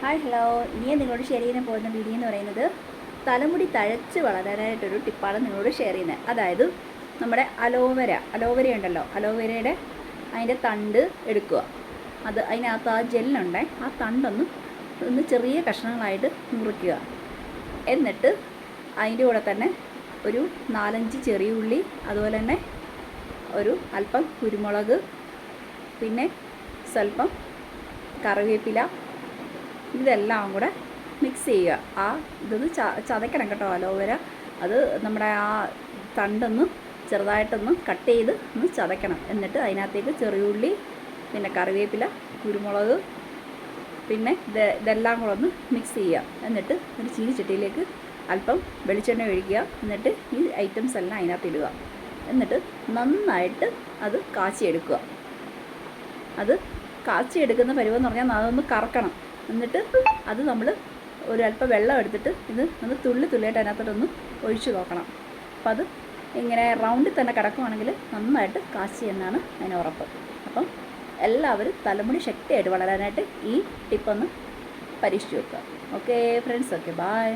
Hi hello, ഇനി നിങ്ങളോട് share ചെയ്യാൻ പോകുന്ന വീഡിയോ എന്ന് പറയുന്നത് തലമുടി തഴച്ച് വളരാനായിട്ടൊരു ടിപ്പാണ് നിങ്ങളോട് ഷെയർ ചെയ്യുന്നത്. അതായത് നമ്മുടെ അലോവേര ഉണ്ടല്ലോ, അലോവേരയുടെ അതിൻ്റെ തണ്ട് എടുക്കുക. അതിനകത്ത് ആ ജെല്ലുണ്ട്, ആ തണ്ടൊന്ന് ചെറിയ കഷ്ണങ്ങളായിട്ട് മുറിക്കുക. എന്നിട്ട് അതിൻ്റെ കൂടെ തന്നെ ഒരു 4-5 ചെറിയ ഉള്ളി, അതുപോലെ തന്നെ ഒരു അല്പം കുരുമുളക്, പിന്നെ സ്വല്പം കറിവേപ്പില, ഇതെല്ലാം കൂടെ മിക്സ് ചെയ്യുക. ഇതൊന്ന് ചതയ്ക്കണം കേട്ടോ. അലോവേര അത് നമ്മുടെ ആ തണ്ടൊന്ന് ചെറുതായിട്ടൊന്ന് കട്ട് ചെയ്ത് ഒന്ന് ചതയ്ക്കണം. എന്നിട്ട് അതിനകത്തേക്ക് ചെറിയുള്ളി, പിന്നെ കറിവേപ്പില, കുരുമുളക്, പിന്നെ ഇതെല്ലാം കൂടെ ഒന്ന് മിക്സ് ചെയ്യുക. എന്നിട്ട് ഒരു ചീനിച്ചട്ടിയിലേക്ക് അല്പം വെളിച്ചെണ്ണ ഒഴിക്കുക. എന്നിട്ട് ഈ ഐറ്റംസ് എല്ലാം അതിനകത്ത് ഇടുക. എന്നിട്ട് നന്നായിട്ട് അത് കാച്ചിയെടുക്കുക. അത് കാച്ചിയെടുക്കുന്ന പരുവെന്ന് പറഞ്ഞാൽ അതൊന്ന് കറക്കണം. എന്നിട്ട് അത് നമ്മൾ ഒരല്പം വെള്ളം എടുത്തിട്ട് ഇത് ഒന്ന് തുള്ളിയായിട്ട് അതിനകത്തോട്ടൊന്ന് ഒഴിച്ച് നോക്കണം. അപ്പം അത് ഇങ്ങനെ റൗണ്ടിൽ തന്നെ കിടക്കുവാണെങ്കിൽ നന്നായിട്ട് കാച്ചി എന്നാണ് അതിന് ഉറപ്പ്. അപ്പം എല്ലാവരും തലമുടി ശക്തിയായിട്ട് വളരാനായിട്ട് ഈ ടിപ്പൊന്ന് പരീക്ഷിച്ച് വെക്കുക. Okay friends, okay bye.